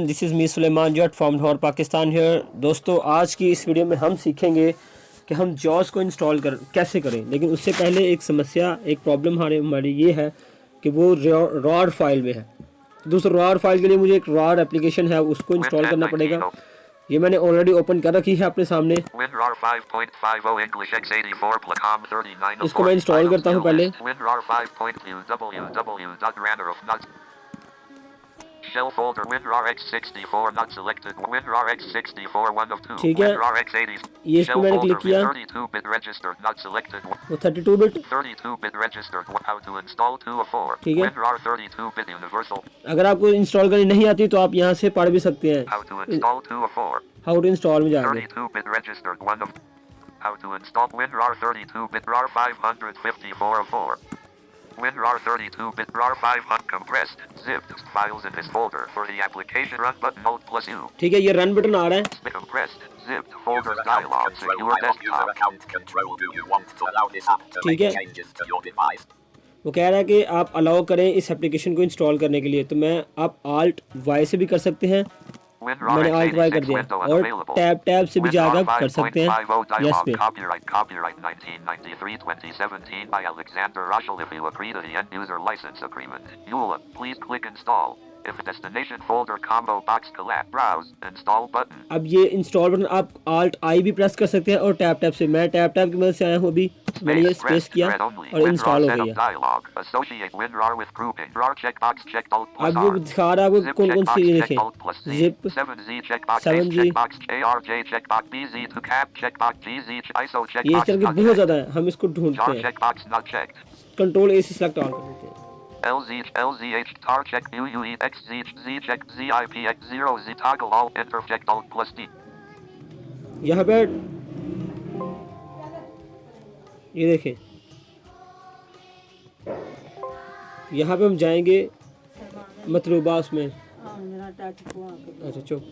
This is me Suleman Jat from Lahore Pakistan here. दोस्तों आज की इस वीडियो में हम सीखेंगे कि हम जॉस को इंस्टॉल कैसे करें। लेकिन उससे पहले एक समस्या, एक प्रॉब्लम हमारी ये है कि वो रॉड फाइल में है। तो दोस्तों रॉड फाइल के लिए मुझे एक रॉड एप्लीकेशन है, उसको इंस्टॉल करना पड़ेगा। ये मैंने ऑलरेडी ओपन कर रखी है अपने सामने। इसको मैं इंस्टॉल करता हूँ पहले। Shell folder Winrar x64 not selected. Winrar x64 1 of 2. ठीक है, Winrar x80. ये इस पे मैंने क्लिक किया। 32-bit registered not selected. वो 32 bit 32-bit registered. How to install 2 of 4. ठीक है। Winrar 32-bit universal. अगर आपको इंस्टॉल करनी नहीं आती तो आप यहाँ से पढ़ भी सकते हैं। How to install 2 of 4. How to install में जाएंगे। 32-bit registered 1 of. How to install Winrar 32-bit RAR 554 of 4. Winrar 32-bit RAR 500 compressed zipped files in this folder for the application run button Alt plus U. ठीक है, ये run button आ रहा है। Compressed zipped folder dialog secure desktop. ठीक है, वो कह रहा है कि आप अलाउ करें इस एप्लीकेशन को इंस्टॉल करने के लिए। तो मैं आप Alt Y से भी कर सकते हैं। मैंने Alt Y कर दिया और टैब से भी जाकर कर सकते हैं। यस पे Copyright 1993-2017 by Alexander Rochel. If you agree to the end user license agreement, you will please click install. If destination folder combo box collapse, browse install button. अब ये इंस्टॉल बटन आप Alt I भी press कर सकते हैं और tab से। मैं टैब की मदद से आया हूँ अभी। मैंने ये स्पेस किया और इंस्टॉल हो गया। अब ये दिखा रहा है कौन कौन सी देखें। जिप 7G ये इस तरह के बहुत ज़्यादा है। हम इसको ढूंढते हैं। कंट्रोल A से सिलेक्ट ऑन कर देते हैं। LZH tar check UE XZ Z check ZIPX 0 Z toggle all enter check Alt plus D. यहाँ पे ये देखें, यहाँ पे हम जाएंगे मतलूबा उसमें। अच्छा चुप,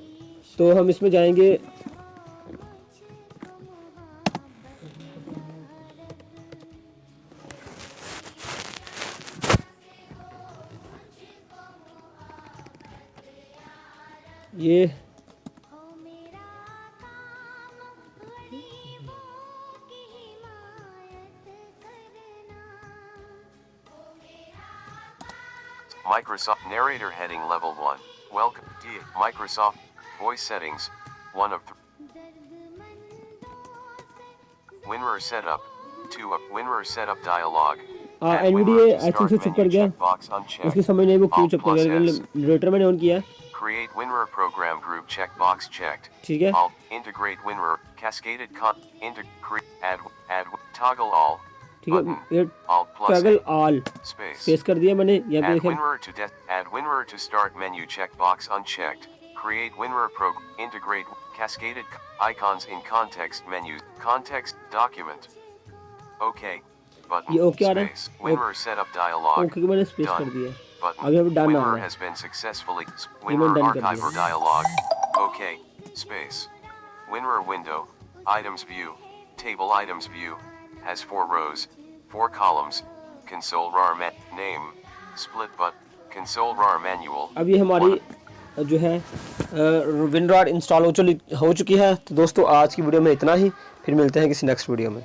तो हम इसमें जाएंगे। ये Microsoft Narrator heading level 1. Welcome. Microsoft Voice settings 1 of 3. Winrar setup 2 of Winrar setup dialog. NVDA I think से चुप कर गया। उसकी समझ नहीं वो क्यों चुप कर गया। नरेटर मैंने ऑन किया। Create Winrar program group checkbox checked. ठीक है। Integrate Winrar cascaded add toggle all. ठीक है, ये टॉगल ऑल स्पेस कर दिया मैंने। यहाँ पे देखें। Add Winrar to start menu checkbox unchecked. Create Winrar integrate cascaded icons in context menu. Context document. Okay. Button. ये ओके आ रहा है। Winrar setup dialog. ओके मैंने स्पेस कर दिया। Button. अभी डन आ Winrar रहा है। has been successfully. Winrar archiver dialog. Okay. Space. Winrar window. Items view. Table items view. Has 4 rows, 4 columns. Console RAR name. Split but. Console RAR manual. अब ये हमारी जो है विनरार इंस्टॉल हो चुकी है। तो दोस्तों आज की वीडियो में इतना ही। फिर मिलते हैं किसी नेक्स्ट वीडियो में।